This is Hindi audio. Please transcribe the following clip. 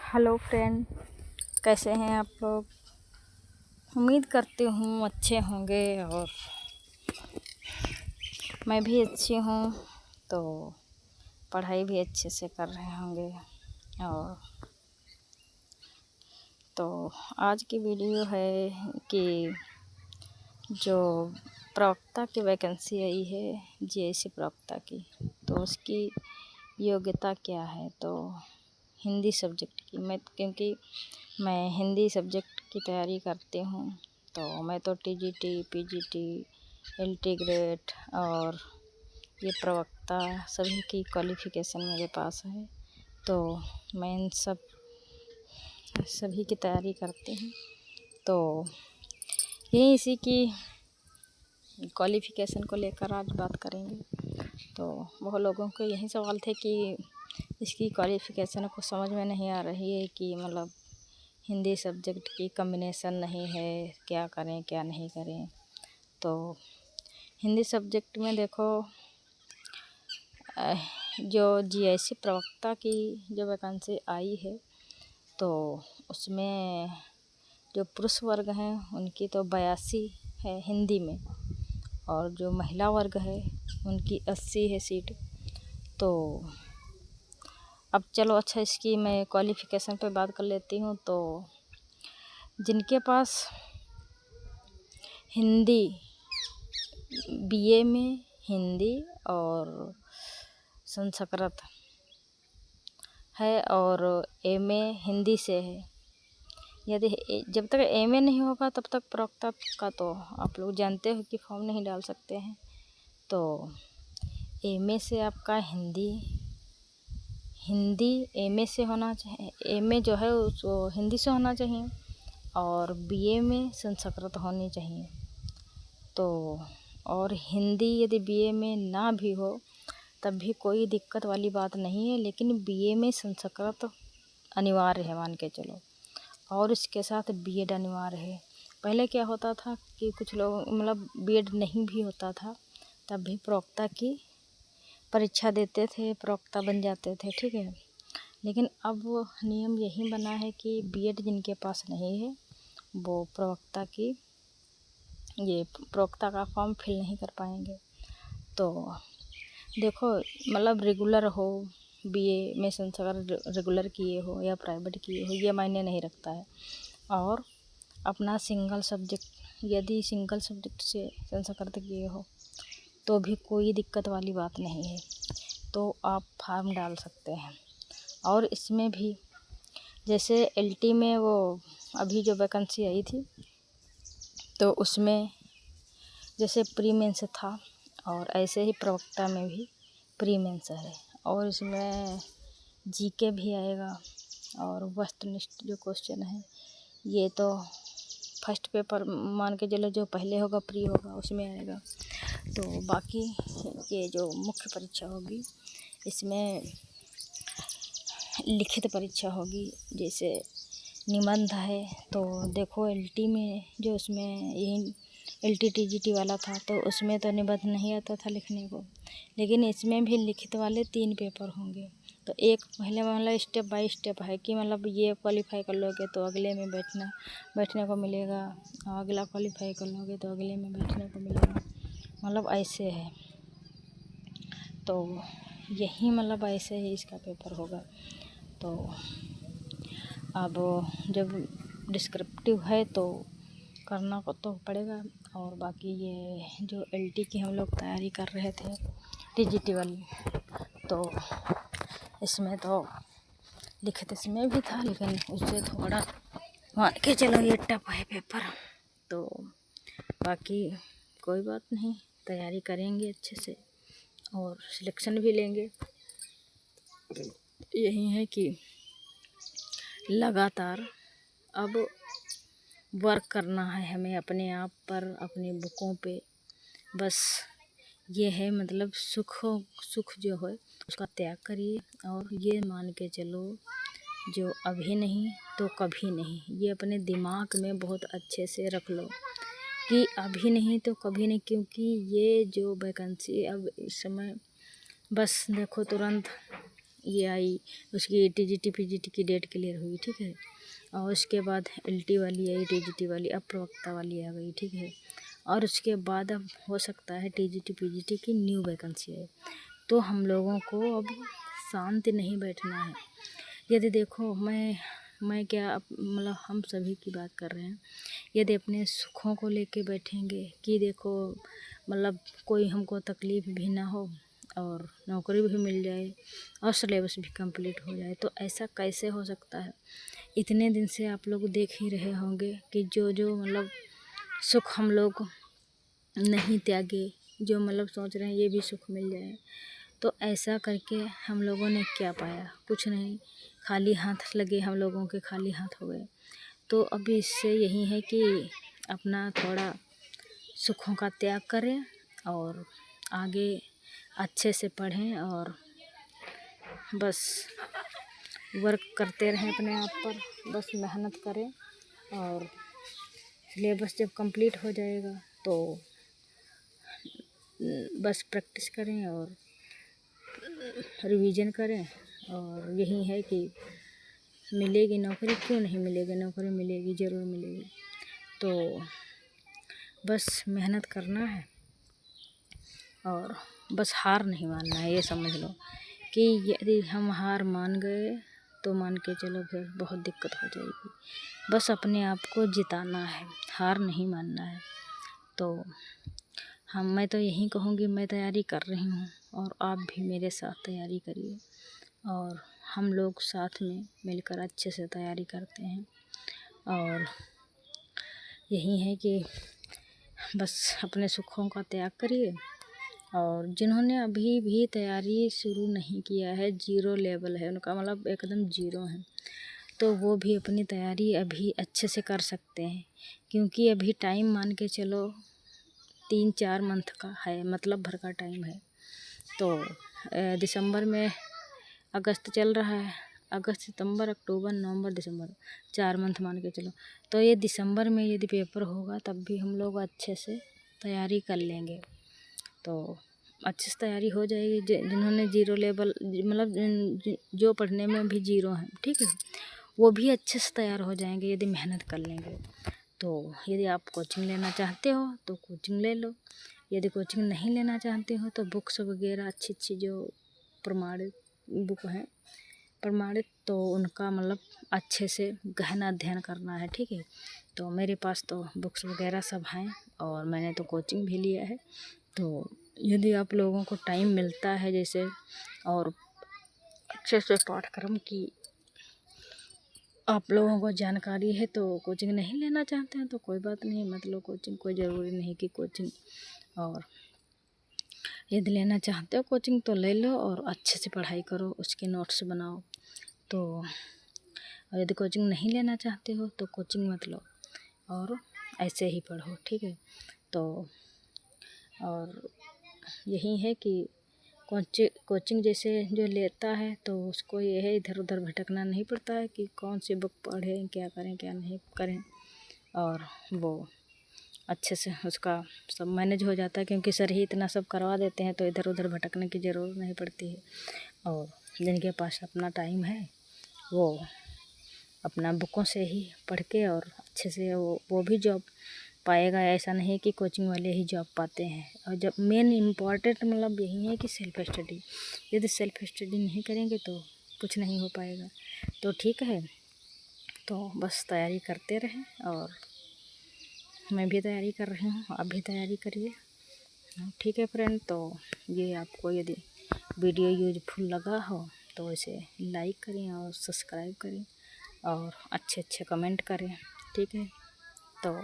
हेलो फ्रेंड, कैसे हैं आप लोग। उम्मीद करती हूँ अच्छे होंगे और मैं भी अच्छी हूँ। तो पढ़ाई भी अच्छे से कर रहे होंगे। और तो आज की वीडियो है कि जो प्रवक्ता की वैकेंसी आई है जीआईसी प्रवक्ता की, तो उसकी योग्यता क्या है। तो हिंदी सब्जेक्ट की, क्योंकि मैं हिंदी सब्जेक्ट की तैयारी करती हूँ, तो मैं तो टीजीटी, पीजीटी, एलटी ग्रेड और ये प्रवक्ता सभी की क्वालिफ़िकेशन मेरे पास है। तो मैं इन सभी की तैयारी करती हूँ। तो यही इसी की क्वालिफ़िकेशन को लेकर आज बात करेंगे। तो बहुत लोगों के यही सवाल थे कि इसकी क्वालिफ़िकेशन को समझ में नहीं आ रही है कि मतलब हिंदी सब्जेक्ट की कॉम्बिनेशन नहीं है, क्या करें क्या नहीं करें। तो हिंदी सब्जेक्ट में देखो, जो जीआईसी प्रवक्ता की जो वैकेंसी आई है, तो उसमें जो पुरुष वर्ग हैं उनकी तो 82 है हिंदी में, और जो महिला वर्ग है उनकी 80 है सीट। तो अब चलो अच्छा, इसकी मैं क्वालिफ़िकेशन पे बात कर लेती हूँ। तो जिनके पास हिंदी बीए में हिंदी और संस्कृत है और एमए हिंदी से है, यदि जब तक एमए नहीं होगा तब तक प्रवक्ता का तो आप लोग जानते हो कि फॉर्म नहीं डाल सकते हैं। तो एमए से आपका हिंदी एमए से होना चाहिए, एमए जो है वो हिंदी से होना चाहिए, और बीए में संस्कृत होनी चाहिए। तो और हिंदी यदि बीए में ना भी हो तब भी कोई दिक्कत वाली बात नहीं है, लेकिन बीए में संस्कृत अनिवार्य है, मान के चलो, और इसके साथ बीएड अनिवार्य है। पहले क्या होता था कि कुछ लोग मतलब बीएड नहीं भी होता था तब भी प्रवक्ता की परीक्षा देते थे, प्रवक्ता बन जाते थे, ठीक है। लेकिन अब वो नियम यही बना है कि बीएड जिनके पास नहीं है वो प्रवक्ता का फॉर्म फिल नहीं कर पाएंगे। तो देखो, मतलब रेगुलर हो, बीए में संस्कृत रेगुलर किए हो या प्राइवेट किए हो, ये मायने नहीं रखता है। और अपना सिंगल सब्जेक्ट, यदि सिंगल सब्जेक्ट से संस्कृत किए हो तो भी कोई दिक्कत वाली बात नहीं है, तो आप फार्म डाल सकते हैं। और इसमें भी जैसे एलटी में वो अभी जो वैकेंसी आई थी, तो उसमें जैसे प्री मेंस था, और ऐसे ही प्रवक्ता में भी प्री मेंस है, और इसमें जीके भी आएगा, और वस्तुनिष्ठ जो क्वेश्चन है ये तो फर्स्ट पेपर मान के चलो, जो पहले होगा प्री होगा उसमें आएगा। तो बाकी ये जो मुख्य परीक्षा होगी इसमें लिखित परीक्षा होगी। जैसे निबंध है, तो देखो एलटी में जो उसमें यही एलटी टीजीटी वाला था, तो उसमें तो निबंध नहीं आता था लिखने को, लेकिन इसमें भी लिखित वाले 3 पेपर होंगे। तो एक पहले मतलब स्टेप बाय स्टेप है कि मतलब ये क्वालिफाई कर लोगे तो अगले में बैठने को मिलेगा, और अगला क्वालिफाई कर लोगे तो अगले में बैठने को मिलेगा, मतलब ऐसे है। तो यही मतलब ऐसे ही इसका पेपर होगा। तो अब जब डिस्क्रिप्टिव है तो करना को तो पड़ेगा। और बाकी ये जो एलटी की हम लोग तैयारी कर रहे थे टीजीटी वाली, तो इसमें तो लिखित इसमें भी था, लेकिन उससे थोड़ा मान के चलो ये टफ है पेपर। तो बाकी कोई बात नहीं, तैयारी करेंगे अच्छे से और सिलेक्शन भी लेंगे। यही है कि लगातार अब वर्क करना है हमें अपने आप पर, अपनी बुकों पे। बस ये है, मतलब सुख जो है उसका त्याग करिए, और ये मान के चलो जो अभी नहीं तो कभी नहीं, ये अपने दिमाग में बहुत अच्छे से रख लो कि अभी नहीं तो कभी नहीं। क्योंकि ये जो वैकेंसी अब इस समय बस देखो तुरंत ये आई, उसकी टीजीटी पीजीटी की डेट क्लियर हुई, ठीक है। और उसके बाद एलटी वाली आई, टीजीटी वाली, अब प्रवक्ता वाली आ गई, ठीक है। और उसके बाद अब हो सकता है टीजीटी पीजीटी की न्यू वैकेंसी आए। तो हम लोगों को अब शांति नहीं बैठना है। यदि देखो मैं क्या मतलब हम सभी की बात कर रहे हैं, यदि अपने सुखों को लेके बैठेंगे कि देखो मतलब कोई हमको तकलीफ़ भी ना हो और नौकरी भी मिल जाए और सिलेबस भी कंप्लीट हो जाए, तो ऐसा कैसे हो सकता है। इतने दिन से आप लोग देख ही रहे होंगे कि जो मतलब सुख हम लोग नहीं त्यागे, जो मतलब सोच रहे हैं ये भी सुख मिल जाए, तो ऐसा करके हम लोगों ने क्या पाया, कुछ नहीं, खाली हाथ लगे, हम लोगों के खाली हाथ हो गए। तो अभी इससे यही है कि अपना थोड़ा सुखों का त्याग करें और आगे अच्छे से पढ़ें और बस वर्क करते रहें अपने आप पर, बस मेहनत करें और सिलेबस जब कंप्लीट हो जाएगा तो बस प्रैक्टिस करें और रिवीजन करें। और यही है कि मिलेगी नौकरी, क्यों नहीं मिलेगी नौकरी, मिलेगी, ज़रूर मिलेगी। तो बस मेहनत करना है और बस हार नहीं मानना है। ये समझ लो कि यदि हम हार मान गए तो मान के चलो फिर बहुत दिक्कत हो जाएगी। बस अपने आप को जिताना है, हार नहीं मानना है। तो मैं तो यही कहूँगी, मैं तैयारी कर रही हूँ और आप भी मेरे साथ तैयारी करिए और हम लोग साथ में मिलकर अच्छे से तैयारी करते हैं। और यही है कि बस अपने सुखों का त्याग करिए। और जिन्होंने अभी भी तैयारी शुरू नहीं किया है, ज़ीरो लेवल है उनका, मतलब एकदम ज़ीरो है, तो वो भी अपनी तैयारी अभी अच्छे से कर सकते हैं, क्योंकि अभी टाइम मान के चलो 3-4 मंथ का है, मतलब भर का टाइम है। तो दिसंबर में अगस्त चल रहा है, अगस्त सितंबर अक्टूबर नवंबर दिसंबर, 4 मंथ मान के चलो। तो ये दिसंबर में यदि पेपर होगा तब भी हम लोग अच्छे से तैयारी कर लेंगे, तो अच्छे से तैयारी हो जाएगी। जिन्होंने ज़ीरो लेवल मतलब जो पढ़ने में भी ज़ीरो हैं, ठीक है, वो भी अच्छे से तैयार हो जाएंगे यदि मेहनत कर लेंगे। तो यदि आप कोचिंग लेना चाहते हो तो कोचिंग ले लो, यदि कोचिंग नहीं लेना चाहते हो तो बुक्स वगैरह अच्छी जो प्रमाणित बुक हैं, प्रमाणित, तो उनका मतलब अच्छे से गहन अध्ययन करना है, ठीक है। तो मेरे पास तो बुक्स वगैरह सब हैं और मैंने तो कोचिंग भी लिया है। तो यदि आप लोगों को टाइम मिलता है जैसे और अच्छे से पाठ्यक्रम की आप लोगों को जानकारी है, तो कोचिंग नहीं लेना चाहते हैं तो कोई बात नहीं, मत लो कोचिंग, कोई ज़रूरी नहीं कि कोचिंग। और यदि लेना चाहते हो कोचिंग तो ले लो और अच्छे से पढ़ाई करो, उसके नोट्स बनाओ। तो और यदि कोचिंग नहीं लेना चाहते हो तो कोचिंग मत लो और ऐसे ही पढ़ो, ठीक है। तो और यही है कि कोचिंग जैसे जो लेता है तो उसको ये है इधर उधर भटकना नहीं पड़ता है कि कौन सी बुक पढ़ें, क्या करें क्या नहीं करें, और वो अच्छे से उसका सब मैनेज हो जाता है, क्योंकि सर ही इतना सब करवा देते हैं, तो इधर उधर भटकने की ज़रूरत नहीं पड़ती है। और जिनके पास अपना टाइम है वो अपना बुकों से ही पढ़ के और अच्छे से वो भी जॉब पाएगा। ऐसा नहीं कि कोचिंग वाले ही जॉब पाते हैं। और जब मेन इम्पॉर्टेंट मतलब यही है कि सेल्फ स्टडी, यदि सेल्फ स्टडी नहीं करेंगे तो कुछ नहीं हो पाएगा। तो ठीक है, तो बस तैयारी करते रहें और मैं भी तैयारी कर रही हूँ, आप भी तैयारी करिए, ठीक है फ्रेंड। तो ये आपको यदि वीडियो यूजफुल लगा हो तो इसे लाइक करें और सब्सक्राइब करें और अच्छे कमेंट करें, ठीक है। तो